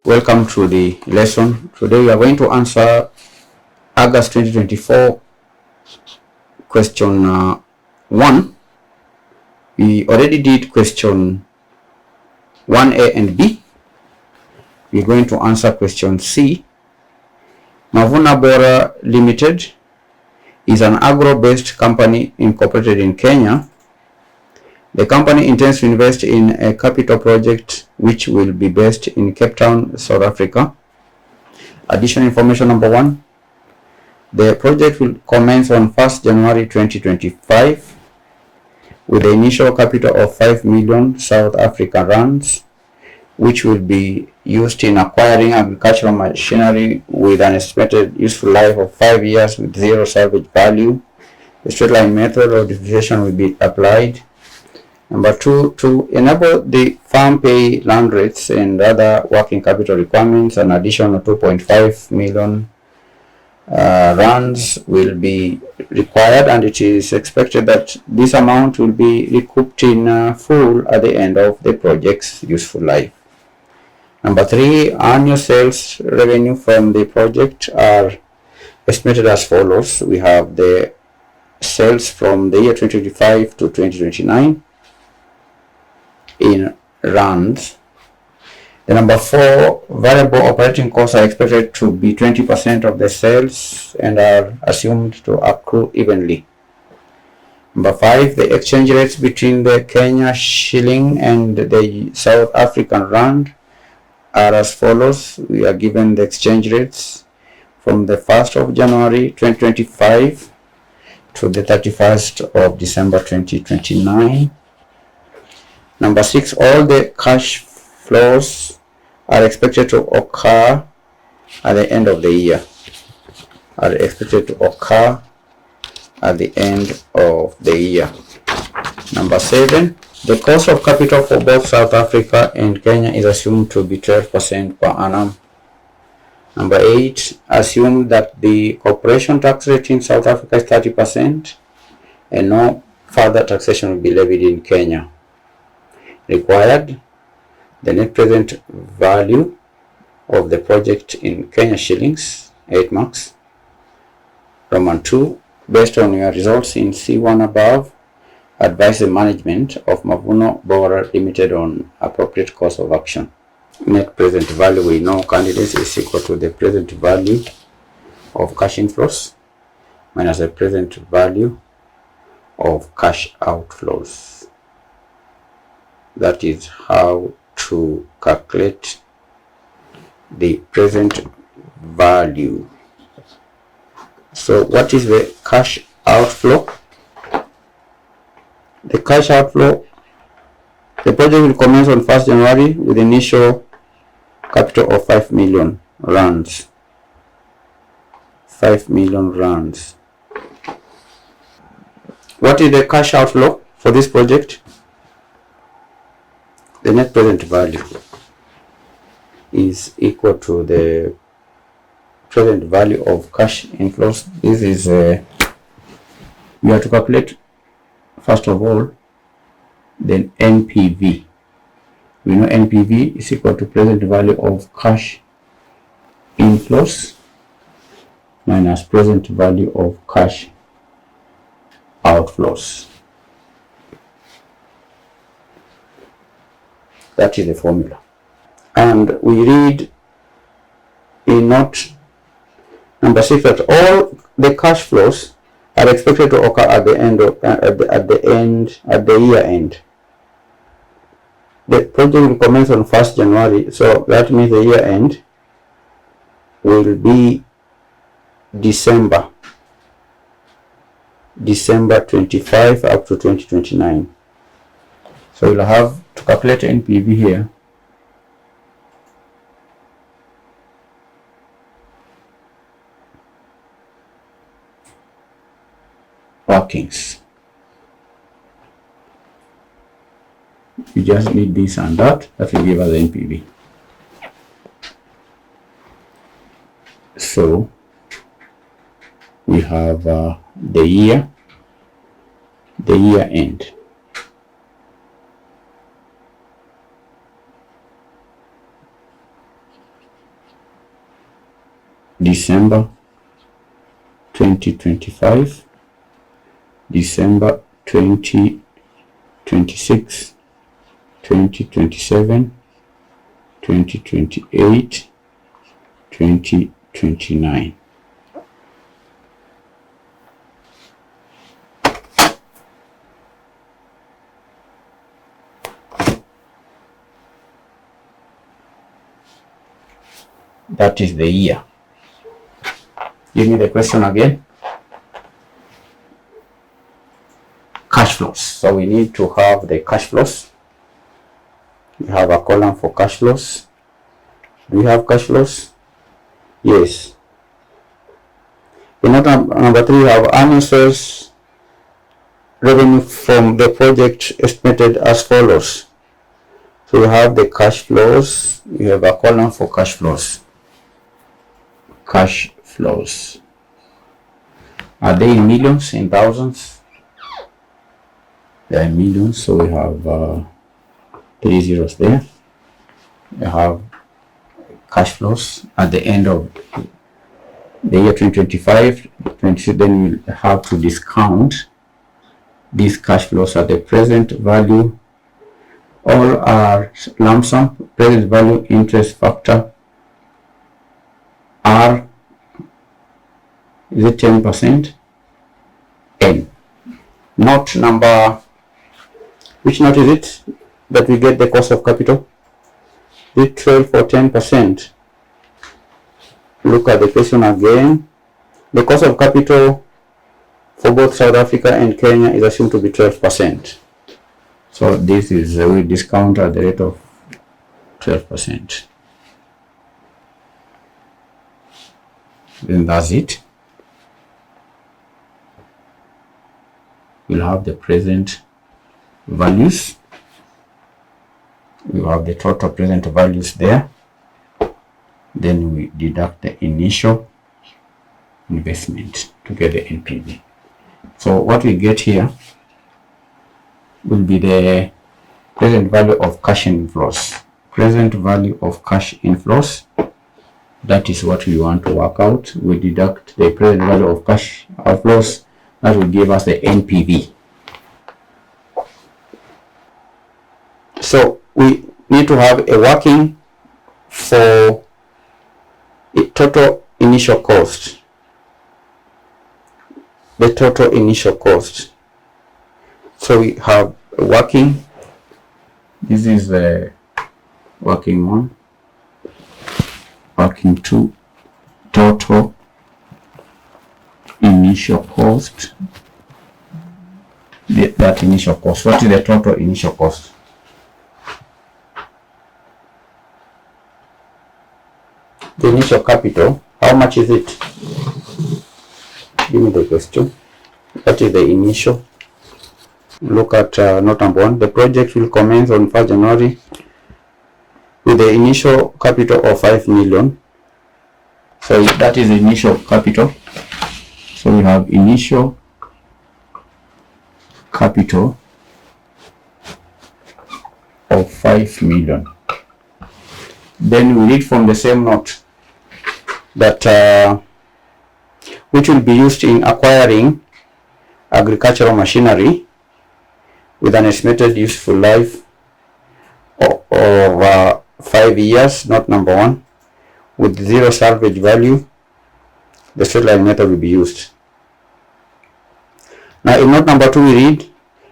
Welcome to the lesson. Today we are going to answer August 2024 question 1. We already did question 1A and B. We're going to answer question C. Mavuno Bora Limited is an agro-based company incorporated in Kenya. The company intends to invest in a capital project which will be based in Cape Town, South Africa. Additional information number 1. The project will commence on 1st January 2025 with the initial capital of 5 million South African rands, which will be used in acquiring agricultural machinery with an estimated useful life of 5 years with zero salvage value. The straight line method of depreciation will be applied. Number 2, to enable the farm pay land rates and other working capital requirements, an additional 2.5 million rands will be required, and it is expected that this amount will be recouped in full at the end of the project's useful life. Number 3, annual sales revenue from the project are estimated as follows. We have the sales from the year 2025 to 2029 in rands. The number 4, variable operating costs are expected to be 20% of the sales and are assumed to accrue evenly. Number 5, the exchange rates between the Kenya shilling and the South African rand are as follows. We are given the exchange rates from the 1st of January 2025 to the 31st of December 2029. Number 6, all the cash flows are expected to occur at the end of the year. Number 7, the cost of capital for both South Africa and Kenya is assumed to be 12% per annum. Number 8, assume that the corporation tax rate in South Africa is 30% and no further taxation will be levied in Kenya. Required, the net present value of the project in Kenya shillings, 8 marks. Roman 2, based on your results in C1 above, advise the management of Mavuno Bora Limited on appropriate course of action. Net present value, we know candidates, is equal to the present value of cash inflows minus the present value of cash outflows. That is how to calculate the present value. So what is the cash outflow? The cash outflow, the project will commence on 1st January with initial capital of 5 million rands. 5 million rands. What is the cash outflow for this project? The net present value is equal to the present value of cash inflows. This is we have to calculate first of all the NPV. We know NPV is equal to present value of cash inflows minus present value of cash outflows. That is the formula. And we read in note number 6 that all the cash flows are expected to occur at the year end. The project will commence on 1st January, so that means the year end will be December 25 up to 2029. So we'll have to calculate NPV here. Workings. You just need this and that will give us the NPV. So we have the year end. December 2025, December 2026, 2027, 2028, 2029. That is the year. Give me the question again. Cash flows. So we need to have the cash flows. We have a column for cash flows. Do we have cash flows? Yes. In number 3, we have annual sales revenue from the project estimated as follows. So we have the cash flows. We have a column for cash flows. Cash flows. Are they in millions, in thousands? They are in millions, so we have 3 zeros there. We have cash flows at the end of the year 2025, 26, then we'll have to discount these cash flows at the present value. All are lump sum, present value, interest factor. R, is it 10%? N. Note number, which note is it that we get the cost of capital? Is it 12 or 10%? Look at the question again. The cost of capital for both South Africa and Kenya is assumed to be 12%. So this is we discount at the rate of 12%. Then that's it. We'll have the present values. We have the total present values there. Then we deduct the initial investment to get the NPV. So what we get here will be the present value of cash inflows. Present value of cash inflows. That is what we want to work out. We deduct the present value of cash outflows. That will give us the NPV. So we need to have a working for a total initial cost. The total initial cost. So we have a working. This is the working one. Working 2, total initial cost. That initial cost. What is the total initial cost? The initial capital, how much is it? Give me the question. What is the initial? Look at note number 1. The project will commence on 1st January with the initial capital of 5 million. So that is the initial capital. So we have initial capital of 5 million. Then we read from the same note that which will be used in acquiring agricultural machinery with an estimated useful life of 5 years, not number 1, with 0 salvage value. The straight line method will be used. Now in note number 2 we read,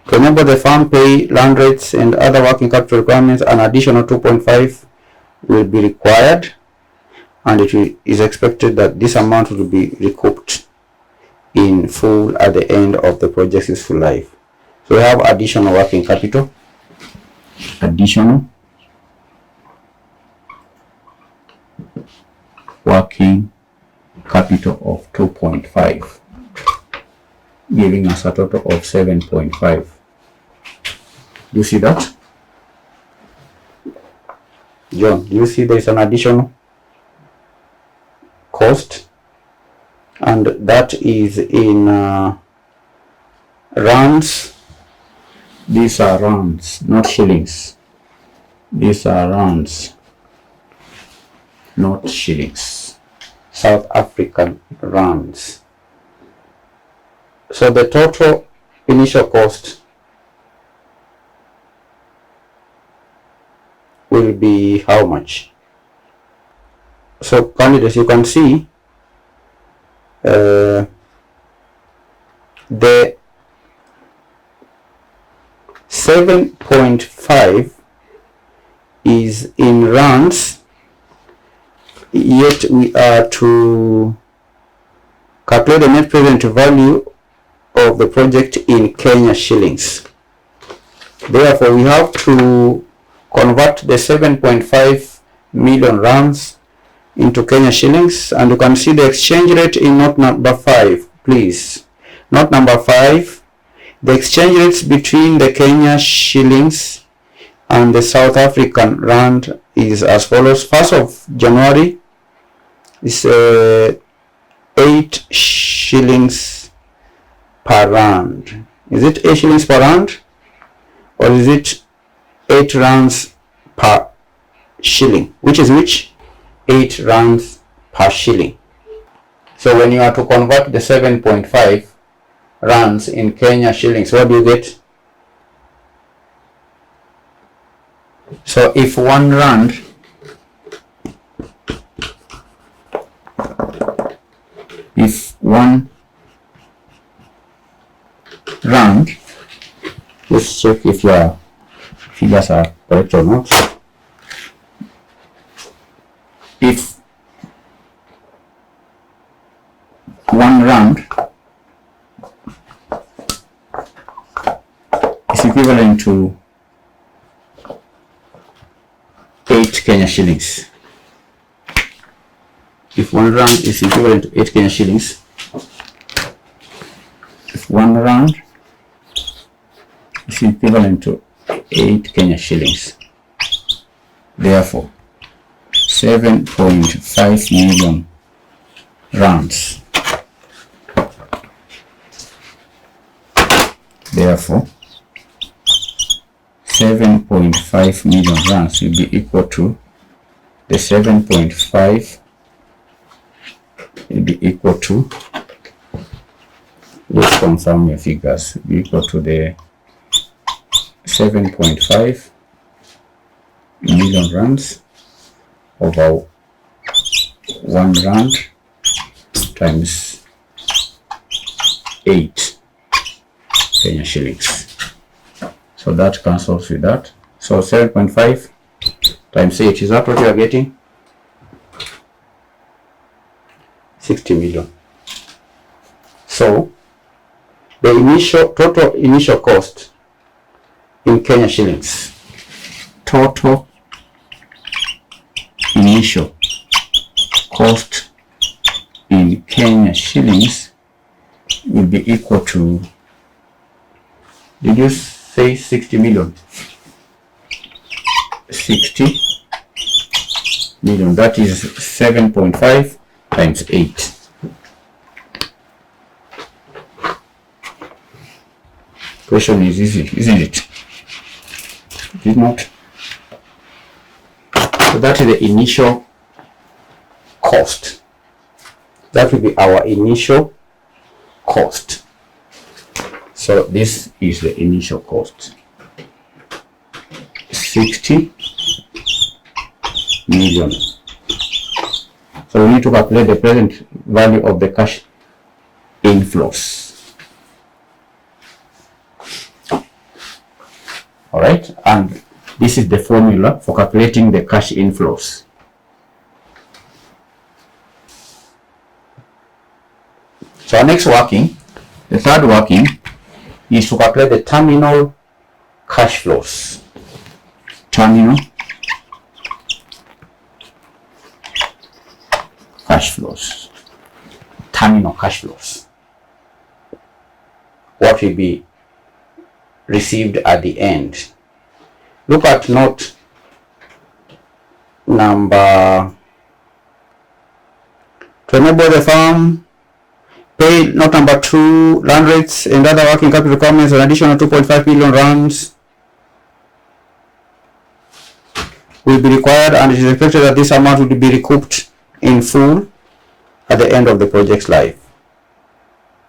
to enable the farm pay land rates and other working capital requirements, an additional 2.5 will be required, and it is expected that this amount will be recouped in full at the end of the project's useful life. So we have additional working capital. Additional working capital of 2.5, giving us a total of 7.5. Do you see that? John, do you see there is an additional cost? And that is in rands. These are rands, not shillings. These are rands, not shillings. South African rands. So the total initial cost will be how much? So candidates, you can see the 7.5 is in rands, yet we are to calculate the net present value of the project in Kenya shillings. Therefore, we have to convert the 7.5 million rands into Kenya shillings, and you can see the exchange rate in note number 5, please. Note number 5, the exchange rates between the Kenya shillings and the South African rand is as follows. 1st of January is 8 shillings per rand. Is it 8 shillings per rand, or is it 8 rands per shilling? Which is which? 8 rands per shilling. So when you are to convert the 7.5 rands in Kenya shillings, what do you get? So if 1 rand let's check if your figures are correct or not. If 1 rand is equivalent to 8 Kenya shillings. If 1 rand is equivalent to 8 Kenya shillings, if 1 rand is equivalent to 8 Kenya shillings, therefore 7.5 million rands. Therefore, 7.5 million rands will be equal to the 7.5 will be equal to, let's confirm your figures, will be equal to the 7.5 million rands over 1 rand times 8 Kenya shillings. So that cancels with that. So 7.5 times 8, is that what you are getting? 60 million. So the total initial cost in Kenya shillings, total initial cost in Kenya shillings will be equal to, did you say 60 million? 60 million, that is 7.5 times 8. Question is easy, isn't it? It is not. So that is the initial cost. That will be our initial cost. So this is the initial cost. 60 million. So we need to calculate the present value of the cash inflows. Alright, and this is the formula for calculating the cash inflows. So our next working, the third working, is to calculate the terminal cash flows. Terminal cash flows. Terminal cash flows. What will be received at the end? Look at note number, to enable the firm pay note number 2, run rates and other working capital requirements, an additional 2.5 million rands will be required, and it is expected that this amount will be recouped in full at the end of the project's life.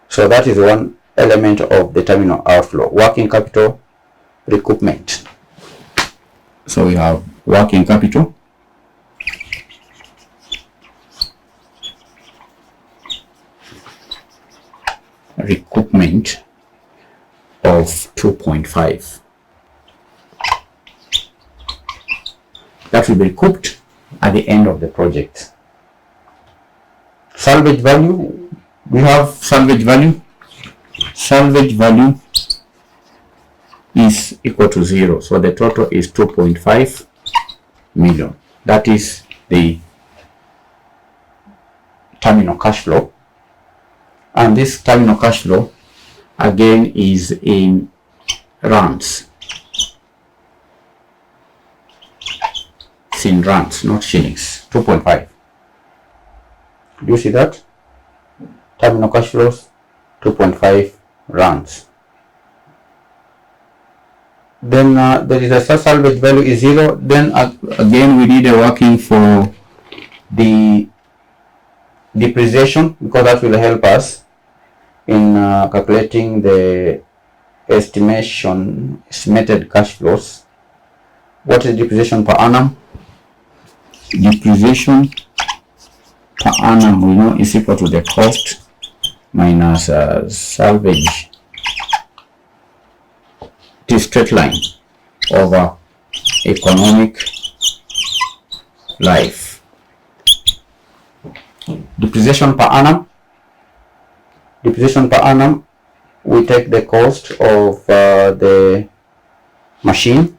So that is one element of the terminal outflow, working capital recoupment. So we have working capital, recoupment of 2.5. That will be recouped at the end of the project. Salvage value, we have salvage value. Salvage value is equal to 0. So the total is 2.5 million. That is the terminal cash flow. And this terminal cash flow again is in rands. It's in rands, not shillings. 2.5. Do you see that? Terminal cash flows, 2.5 rands. Then there is a salvage value is 0. Then again we need a working for the depreciation, because that will help us in calculating the estimated cash flows. What is depreciation per annum? Depreciation per annum, we know, is equal to the cost minus salvage. It is straight line over economic life. Depreciation per annum. Depreciation per annum, we take the cost of the machine.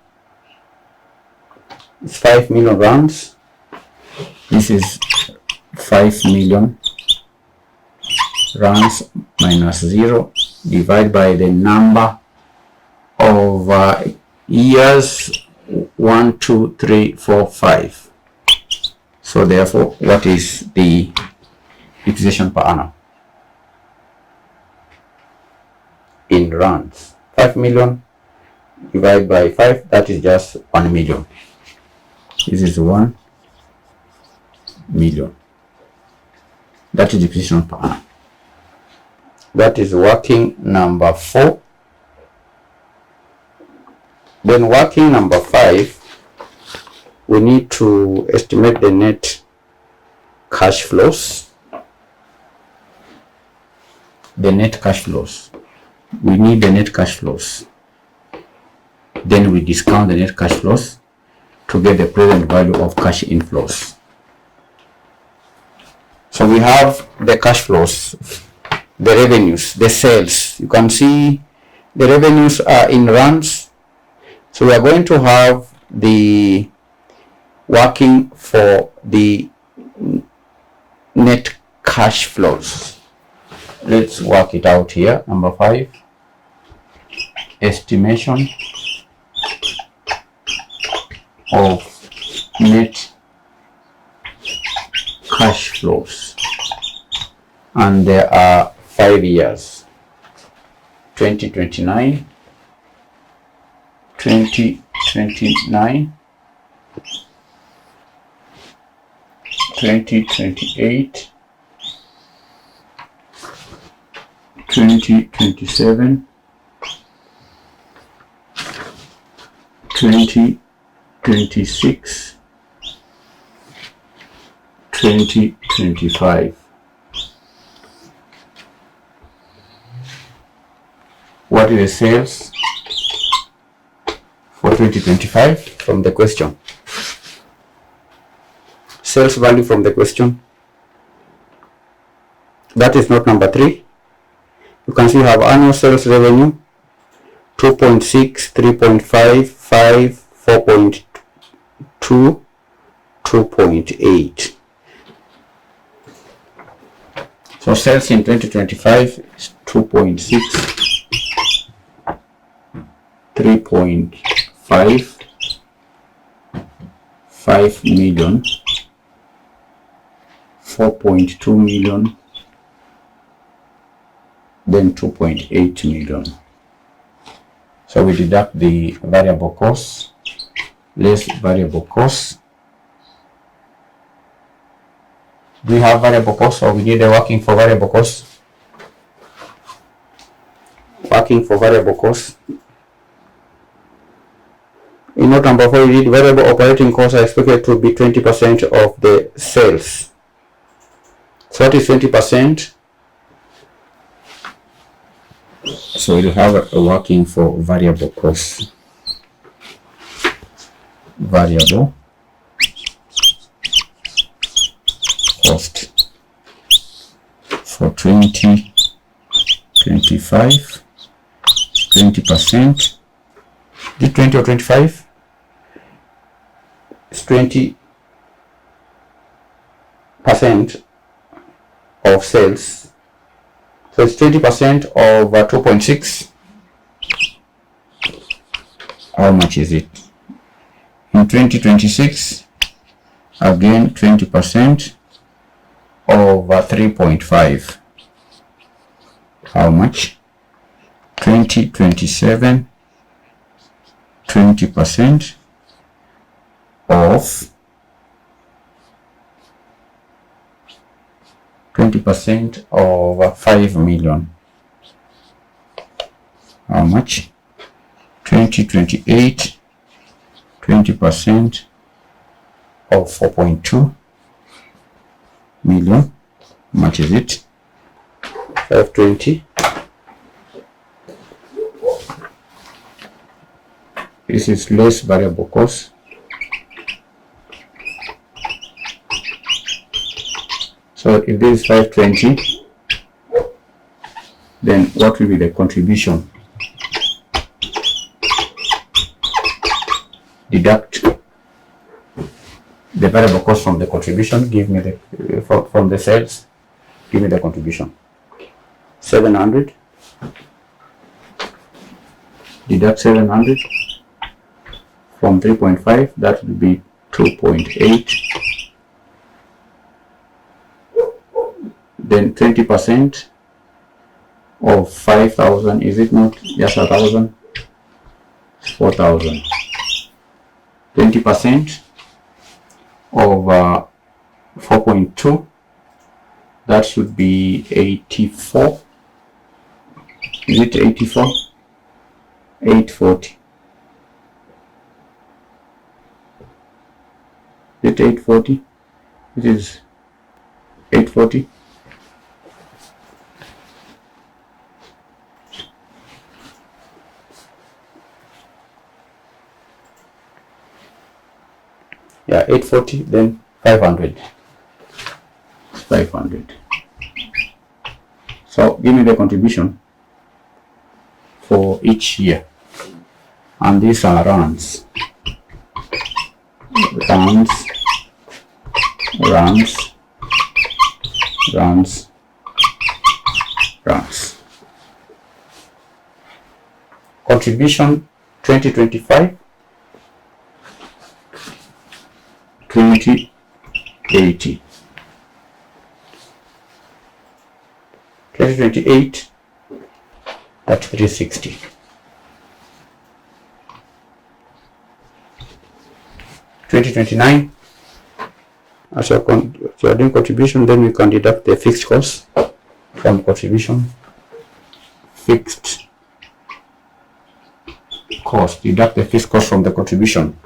It's 5 million rands. This is 5 million rands minus 0, divided by the number of years 1, 2, 3, 4, 5. So therefore, what is the depreciation per annum in rands? 5 million divided by 5, that is just 1 million. This is 1 million. That is depreciation per annum. That is working number 4. Then working number 5, we need to estimate the net cash flows. The net cash flows. We need the net cash flows. Then we discount the net cash flows to get the present value of cash inflows. So we have the cash flows, the revenues, the sales. You can see the revenues are in rands. So we are going to have the working for the net cash flows. Let's work it out here. Number 5, estimation of net cash flows, and there are 5 years: 2029, 2029, 2028, 2027, 2026, 2025. What is the sales for 2025 from the question? Sales value from the question. That is not number 3. You can see you have annual sales revenue 2.6, 3.5, 5, 4.2, 2.8. So sales in 2025 is 2.6, 3.5, 5 million, 4.2 million, then 2.8 million. So we deduct the variable costs, less variable costs, Do we have variable cost, or we need a working for variable cost? Working for variable cost. In note number 4, we did variable operating costs are expected to be 20% of the sales. So what is 20%? So we'll have a working for variable costs. Variable cost for 20, 25, 20%. Is it 20 or 25? It's 20% of sales. So it's 20% of 2.6. How much is it? In 2026, again 20% of 3.5. How much? 2027, 20% of 20% of 5 million. How much? 2028, 20% of 4.2 million. How much is it? 520. This is less variable cost. So if this is 520, then what will be the contribution? Deduct the variable cost from the contribution. Give me the from the sales. Give me the contribution. 700. Deduct 700 from 3.5. That will be 2.8. Then 20% of 5,000, is it not just 1,000? 4,000. 20% of 4.2, that should be 84. Is it 84? 840. Is it 840? It is 840. Yeah, 840, then 500. 500. So give me the contribution for each year. And these are runs. Runs. Contribution 2025. 2080. 2028, that's 360. 2029, as you are doing contribution, then we can deduct the fixed cost from contribution. Fixed cost, deduct the fixed cost from the contribution.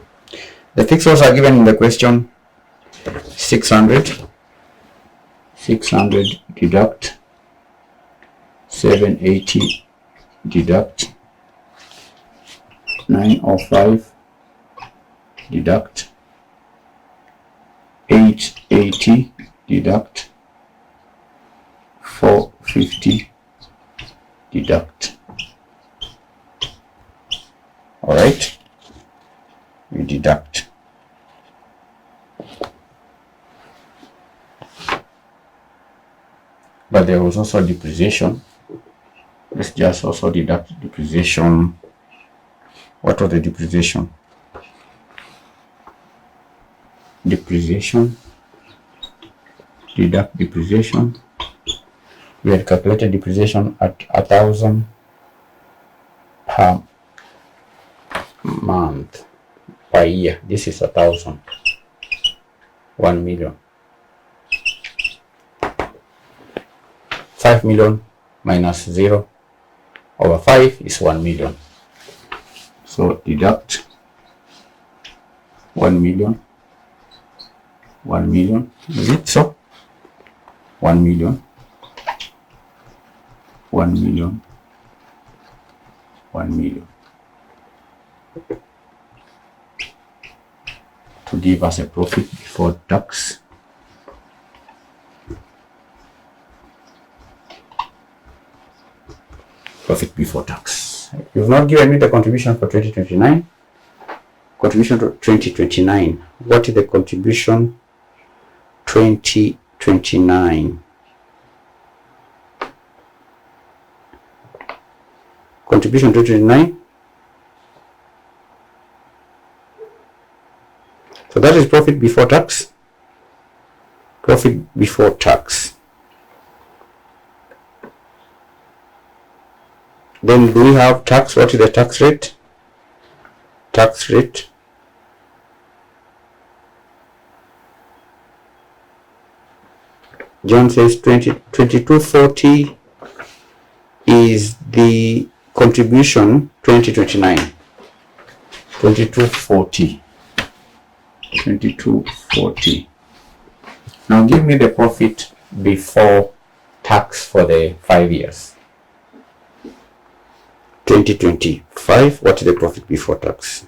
The fixed costs are given in the question. 600 deduct 780 deduct 905 deduct 880 deduct 450 deduct. All right, we deduct. But there was also depreciation. Let's just also deduct depreciation. What was the depreciation? Depreciation. Deduct depreciation. We had calculated depreciation at 1,000 per month per year. This is 1,000. 1 million. 5 million minus 0 over 5 is 1 million. So deduct 1 million. 1 million, is it so? 1 million. 1 million. 1 million. To give us a profit before tax. Profit before tax. You've not given me the contribution for 2029. Contribution to 2029. What is the contribution 2029? Contribution 2029. So that is profit before tax. Profit before tax. Then do we have tax? What is the tax rate? Tax rate. John says 2240 is the contribution 2029. 2240. 2240. Now give me the profit before tax for the 5 years. 2025, what is the profit before tax?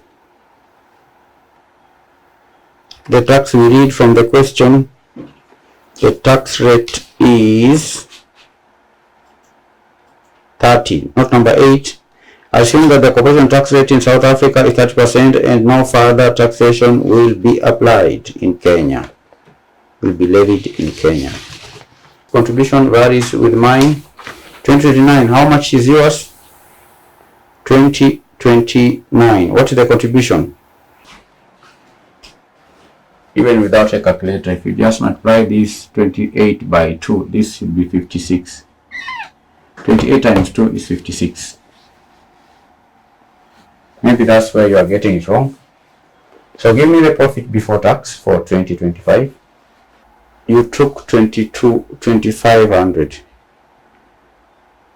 The tax we read from the question, the tax rate is 30, not number 8. Assume that the corporation tax rate in South Africa is 30% and no further taxation will be applied in Kenya, will be levied in Kenya. Contribution varies with mine. 2029, how much is yours? 2029, what is the contribution? Even without a calculator, if you just multiply this 28 by 2, this should be 56. 28 times 2 is 56. Maybe that's where you are getting it wrong. So give me the profit before tax for 2025. You took 2,500.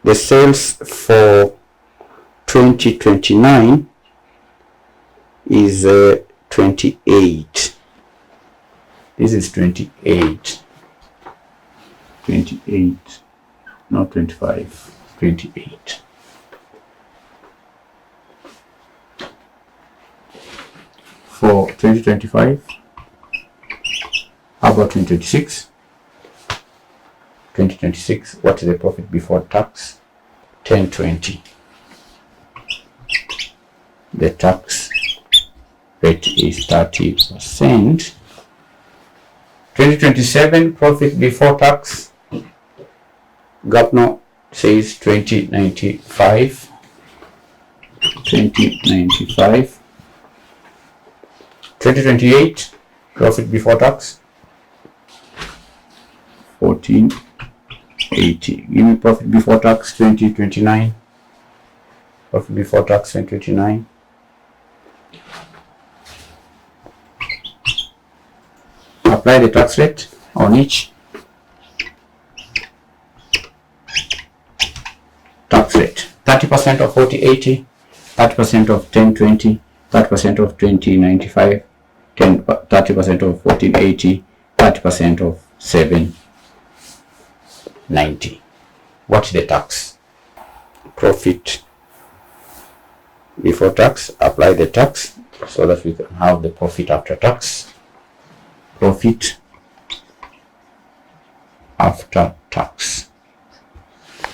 The sales for 2029 is 28. This is 28. 28, not 25. 28. For 2025, how about 2026? 2026, what is the profit before tax? 1020. The tax rate is 30%. 2027, profit before tax, Gapno says 2095. 2095. 2028, profit before tax, 1480. Give me profit before tax 2029. Profit before tax 2029. Apply the tax rate on each. Tax rate 30% of 4080, 30% of 1020, 30% of 2095, 30% of 1480, 30% of 790. What's the tax? Profit before tax, apply the tax so that we can have the profit after tax. Profit after tax.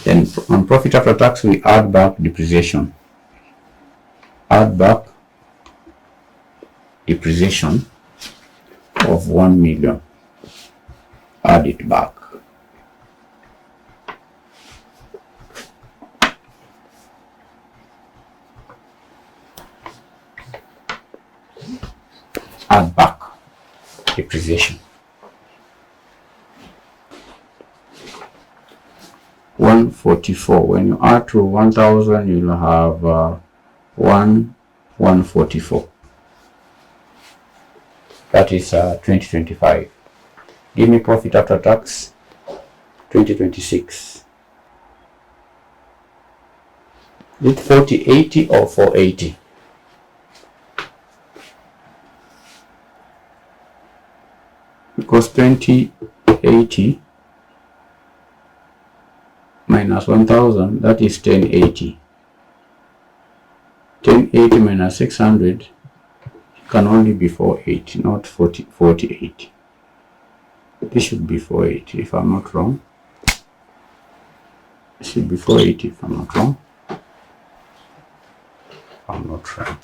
Then on profit after tax, we add back depreciation. Add back depreciation of 1 million. Add it back. Add back depreciation. 144. When you add to 1000, you'll have 144. That is 2025. Give me profit after tax 2026. Is it 4080 or 480? Because 2080 minus 1000, that is 1080. 1080 minus 600 can only be 480, not 4080. This should be 480 if I'm not wrong. It should be 480 if I'm not wrong. I'm not wrong.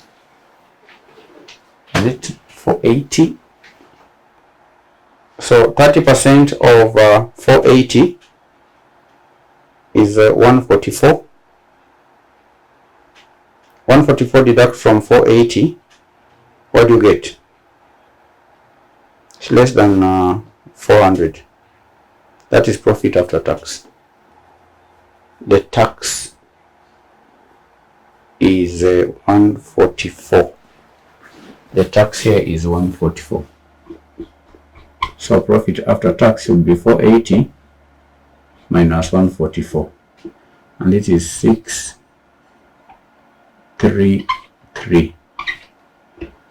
Is it 480? So 30% of 480 is 144. 144 deduct from 480. What do you get? It's less than 400. That is profit after tax. The tax is 144. The tax here is 144. So profit after tax should be 480 minus 144, and it is 633.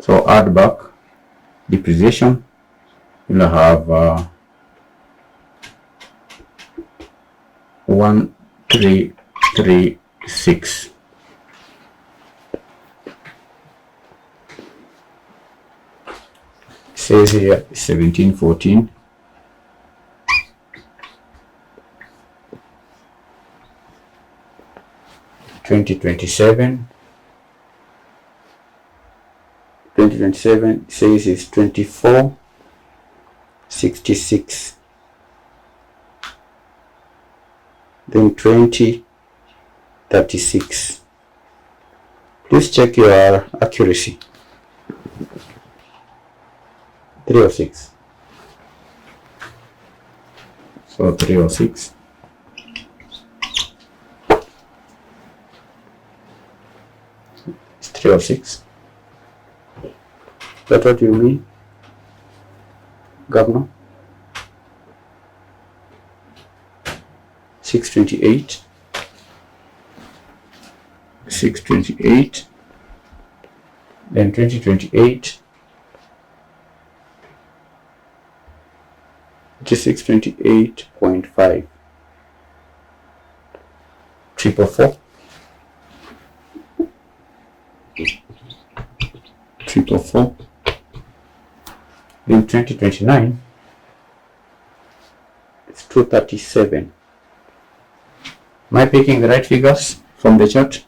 So add back depreciation. You'll have 1336. Says here 1714. $2027 says it's 2466. Then 2036. Please check your accuracy. 306. So 306. It's 306. That's what you mean, Governor? 628. 628. Then 2028. 628.5. 444. 444. In 2029, it's 237. Am I picking the right figures from the chart?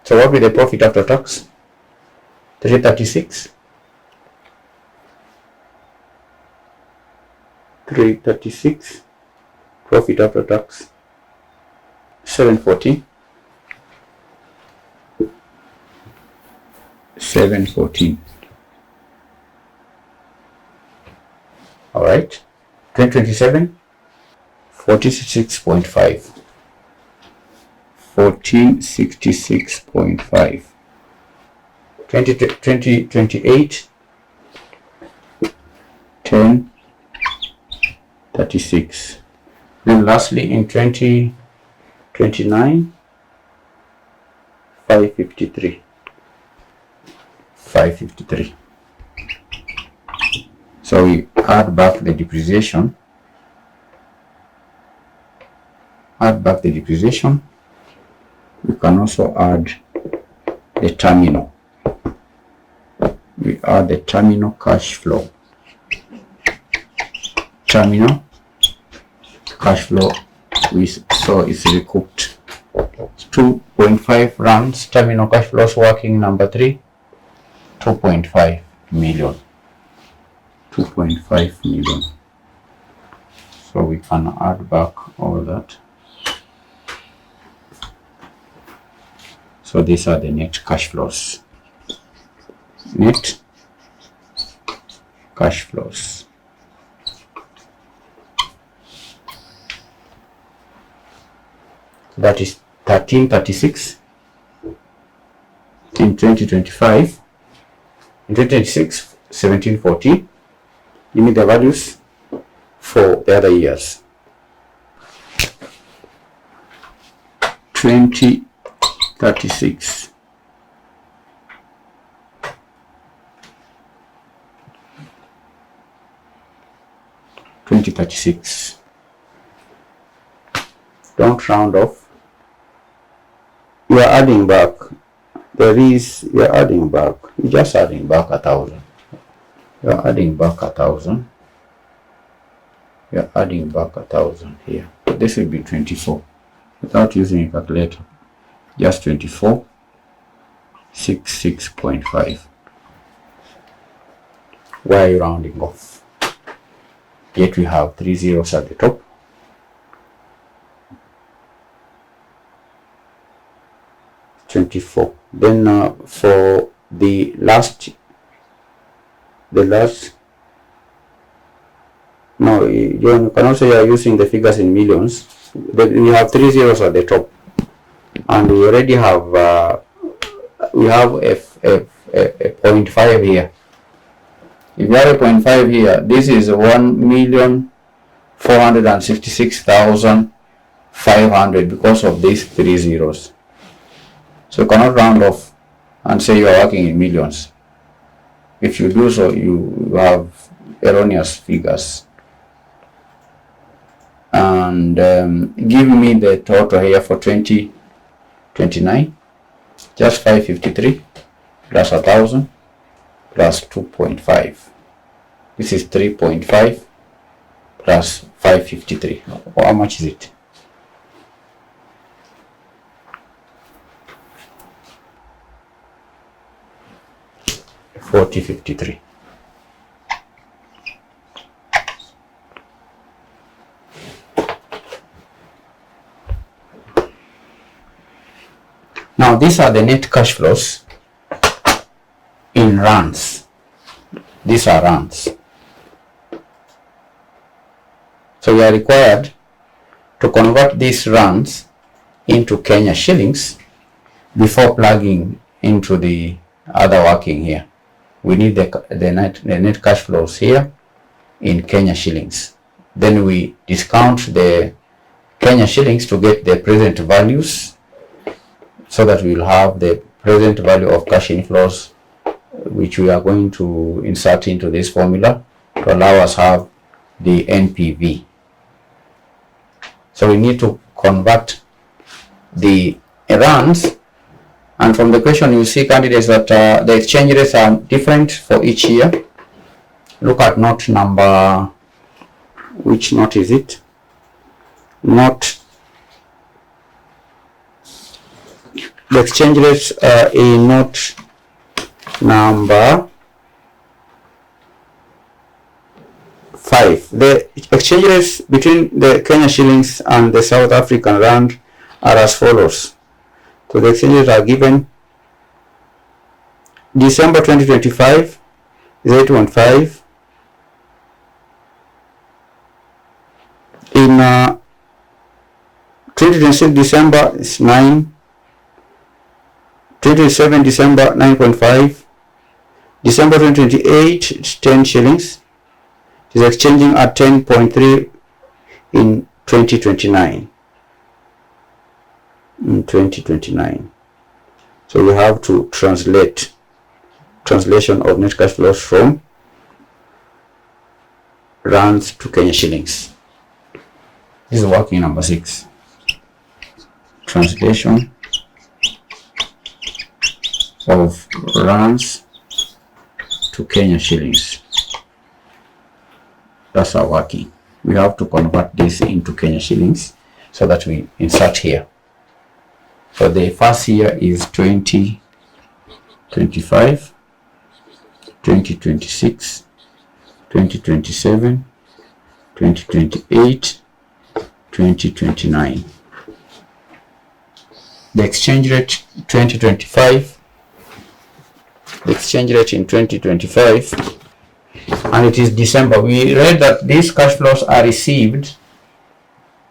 So what will be the profit after tax? 336. 336. Profit after tax 714. 714. All right. 2027. 46.5. 1466.5. 2028. 1036. Then lastly in 2029, 553. 553. So we add back the depreciation. Add back the depreciation. We can also add the terminal. We add the terminal cash flow. Terminal cash flow, we saw is recouped. 2.5 runs. Terminal cash flows working number 3. 2.5 million. 2.5 million. So we can add back all that. So these are the net cash flows. Net cash flows. That is 1336 in 2025. In 2026, 1714. Give me the values for the other years. 2036. Don't round off. You are adding back. You are adding back. You're just adding back 1,000. You are adding back 1,000. You are adding back 1,000 here. This will be 24 without using a calculator. Just 24. 66.5. Why are you rounding off? Yet we have 3 zeros at the top. $24. Then for the last, no, you can also, you are using the figures in millions. We have 3 zeros at the top, and we already have we have a 0.5 here. If you have a 0.5 here, this is 1,466,500 because of these 3 zeros. So you cannot round off and say you are working in millions. If you do so, you have erroneous figures. And give me the total here for 2029. Just 553 plus 1,000 plus 2.5. This is 3.5 plus 553. How much is it? $40.53. Now these are the net cash flows in rands. These are rands. So we are required to convert these rands into Kenya shillings before plugging into the other working here. We need the net cash flows here in Kenya shillings. Then we discount the Kenya shillings to get the present values, so that we will have the present value of cash inflows, which we are going to insert into this formula to allow us have the NPV. So we need to convert the rands, and from the question you see candidates that the exchange rates are different for each year. Look at note number, which note is it? Note, the exchange rates in note number 5. The exchange rates between the Kenya shillings and the South African rand are as follows. So the exchange rates are given. December 2025 is 8.15. In 2026 December is 9. 27 December 9.5. December 2028 it's 10 shillings. It is exchanging at 10.3 in 2029. In 2029. So we have to translation of net cash flows from rands to Kenya shillings. This is working number 6. Translation of rands to Kenya shillings. That's our working. We have to convert this into Kenya shillings so that we insert here. So the first year is 2025, 2026, 2027, 2028, 2029. The exchange rate 2025. The exchange rate in 2025, and it is December. We read that these cash flows are received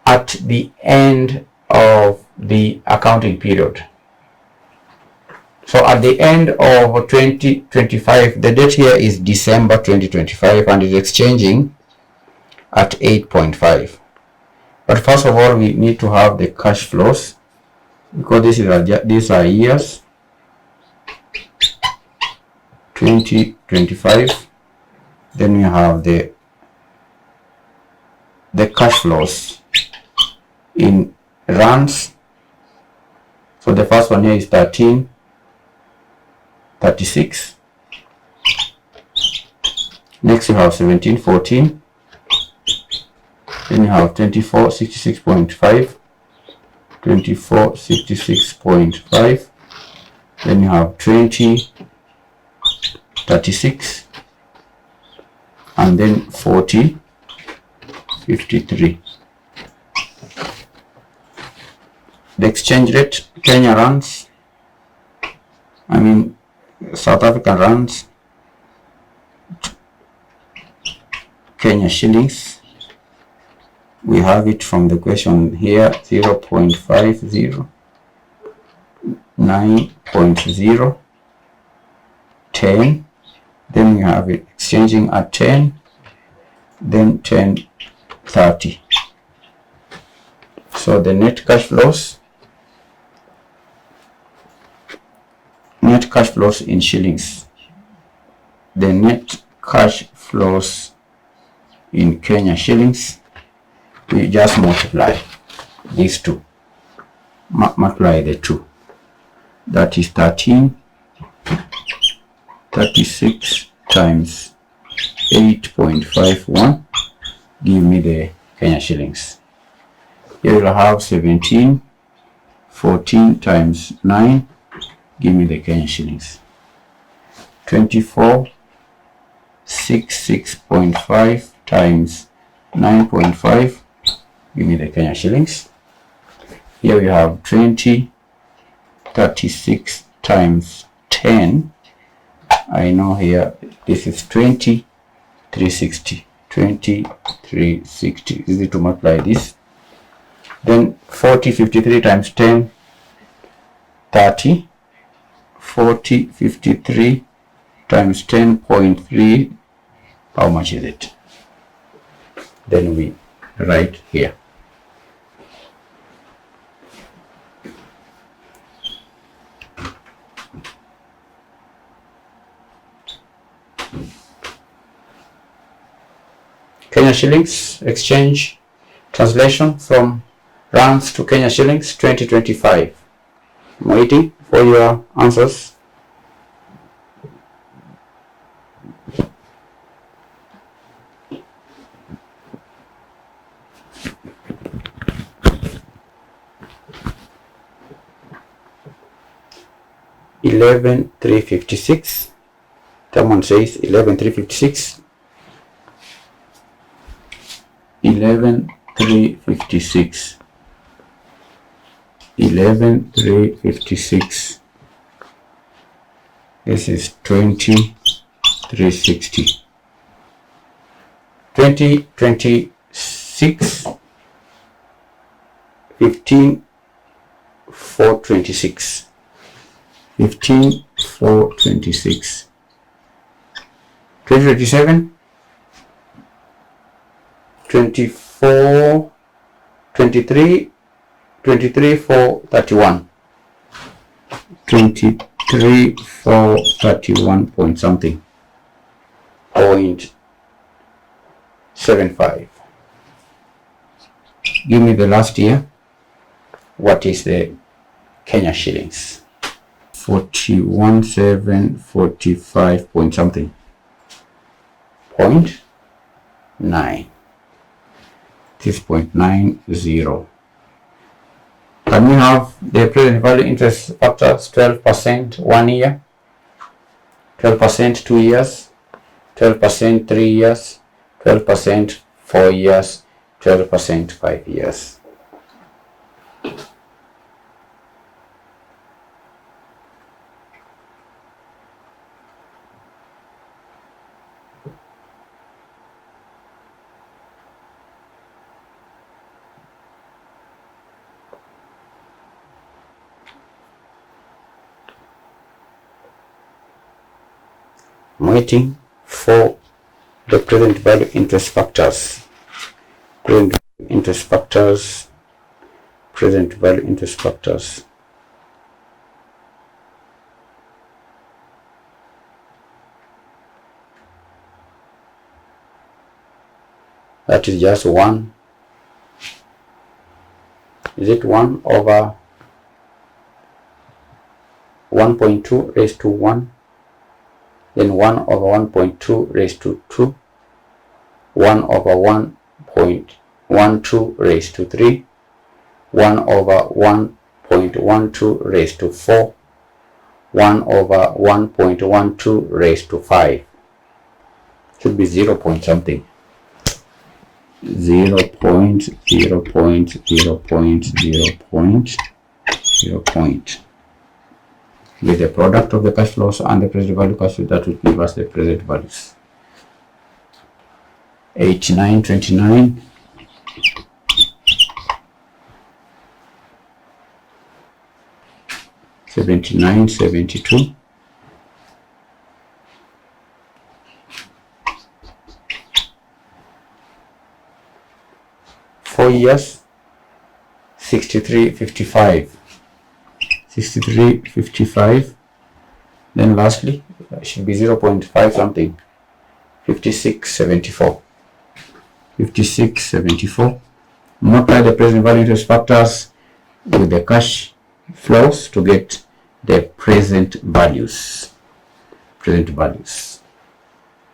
at the end of the accounting period. So at the end of 2025, the date here is December 2025, and it's exchanging at 8.5. But first of all, we need to have the cash flows because these are years, 2025. Then we have the cash flows in rands. So the first one here is 1336. Next you have 1714. Then you have 2466.5, 2466.5. Then you have 2036, and then 4053. The exchange rate, Kenya rands, South African rands, Kenya shillings. We have it from the question here, 0.50, 9.0, 10. Then we have it exchanging at 10, then 10.30. So the net cash flows in shillings. The net cash flows in Kenya shillings, we just multiply these two, multiply the two. That is 1336 times 8.51, give me the Kenya shillings. Here you'll have 1714 times 9, give me the Kenya shillings. 2466.5 times 9.5, give me the Kenya shillings. Here we have 2036 times 10. I know here this is 2360. 2360. Easy to multiply this. Then 4053 times 10, 30. 4053 times 10.3. How much is it? Then we write here. Kenya shillings exchange translation from rands to Kenya shillings 2025. I'm waiting for your answers. $11,356. Someone says 11,356. 11,356. 11,356. This is 20,360. 2026. 15,426. 15,426. 2027. 24, 23, 23,431. 23,431 point something. 0.75. Give me the last year. What is the Kenya shillings? 41,745 point something. 0.9. This 0.90. Can we have the present value interest factors? 12% 1 year, 12% 2 years, 12% 3 years, 12% 4 years, 12% 5 years. I'm waiting for the present value interest factors. Present value interest factors. Present value interest factors. That is just 1. Is it 1 over 1.2 raised to 1? Then 1 over 1.2 raised to 2. 1 over 1.12 raised to 3. 1 over 1.12 raised to 4. 1 over 1.12 raised to 5. Should be 0 point something. 0 point, 0 point, 0 point, 0 point, 0 point. With the product of the cash flows and the present value cash flow, that will give us the present values. 89.29. 79.72. 4 years. 63.55. 63.55. Then lastly, it should be 0.5 something. 56.74. 56.74. Multiply the present value interest factors with the cash flows to get the present values. Present values.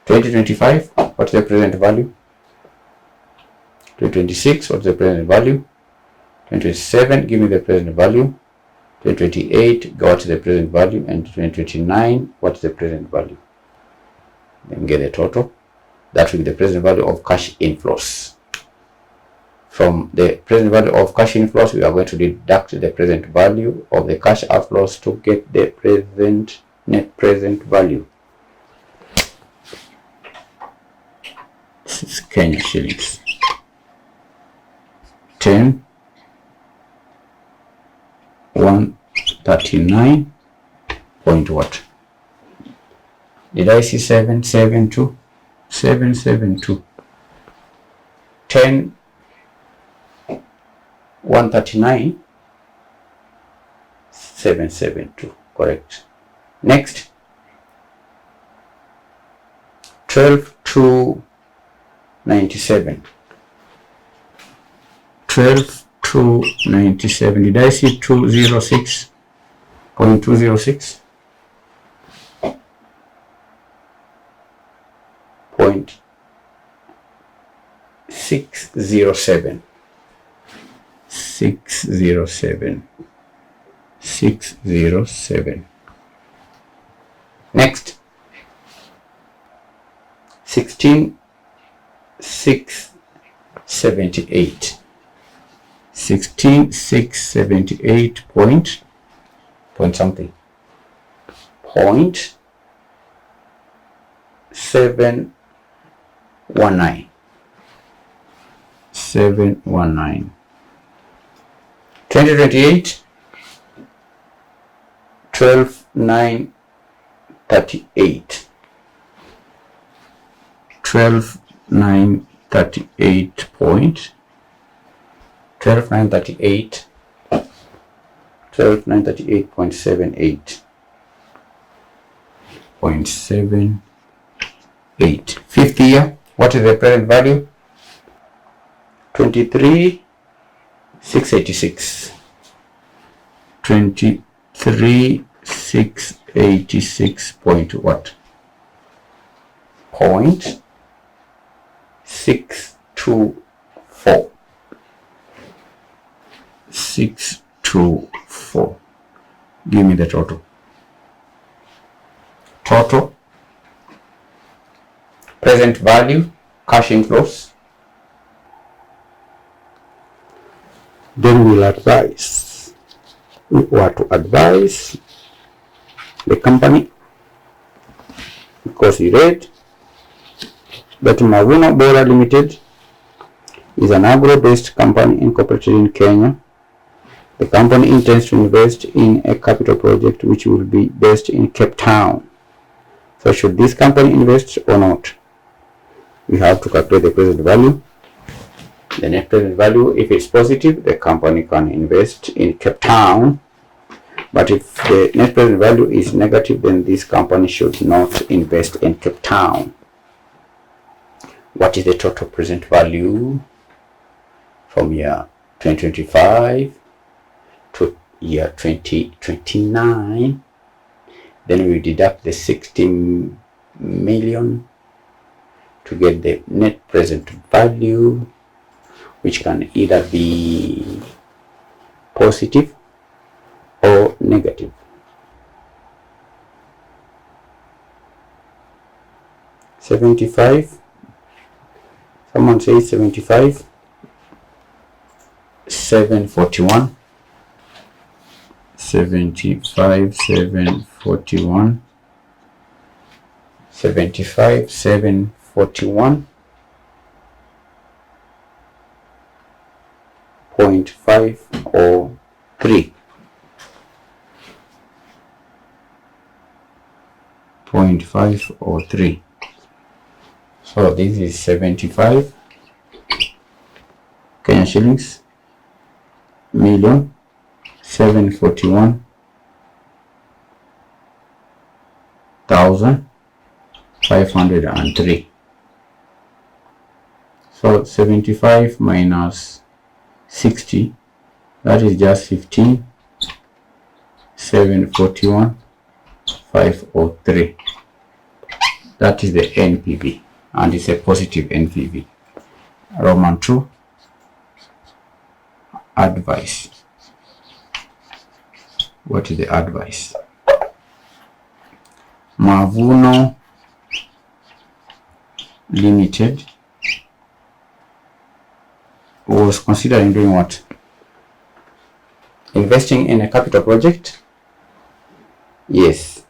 2025, what's the present value? 2026, what's the present value? 2027, give me the present value. 2028, what's the present value? And 2029, what's the present value? Then get the total. That will be the present value of cash inflows. From the present value of cash inflows, we are going to deduct the present value of the cash outflows to get the present net present value. This is Kenya shillings. 10 139 point what? Did I see 772? 772. 10 139 772. Correct. Next, 12 to 97. 12 to 97. Did I see 206.206? Point 607. 607. 607. Next, 16,678. 16,678 point something. Point 719. 719. 2028 12,938. 12,938 point 12,938. 12,938.78. 0.78. Fifth year, what is the present value? 23,686. 23,686 point what? Point 624. 624. Give me the total. Total present value cash inflows. Then we'll advise. We are to advise the company, because you read that Mavuno Bora Limited is an agro-based company incorporated in Kenya. The company intends to invest in a capital project which will be based in Cape Town. So should this company invest or not? We have to calculate the present value. The net present value, if it's positive, the company can invest in Cape Town. But if the net present value is negative, then this company should not invest in Cape Town. what is the total present value from year 2025 to year 2029. Then we deduct the 60 million to get the net present value, which can either be positive or negative. $75. Someone says 75. 741. 75, 741. 75, 741. 0.5 or 3. 0.5 or 3. So this is 75 Kenya shillings million 741,503. So 75 minus 60, that is just 15. 741 503. That is the NPV, and it's a positive NPV. Roman 2. Advice. What is the advice? Mavuno Limited was considering doing what? Investing in a capital project? Yes.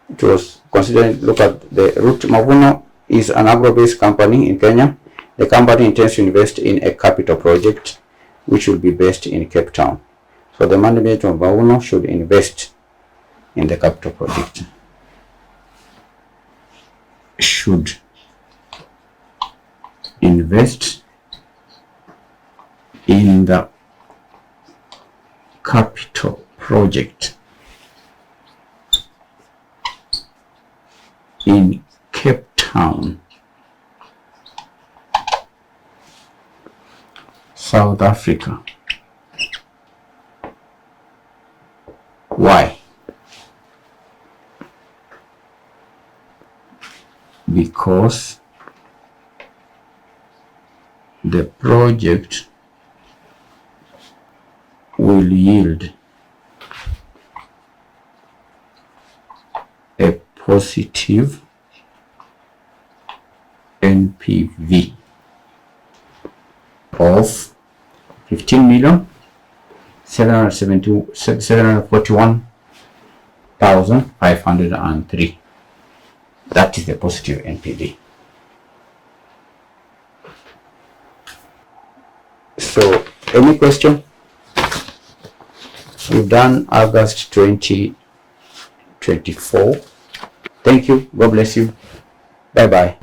It was considering, look at the route. Mavuno is an agro-based company in Kenya. The company intends to invest in a capital project which will be based in Cape Town. So the management of Mavuno should invest in the capital project. Should invest in the capital project in Cape Town, South Africa. Why? Because the project will yield a positive NPV of 15,741,503. That is the positive NPV. So, any question? We've done August 2024. Thank you. God bless you. Bye bye.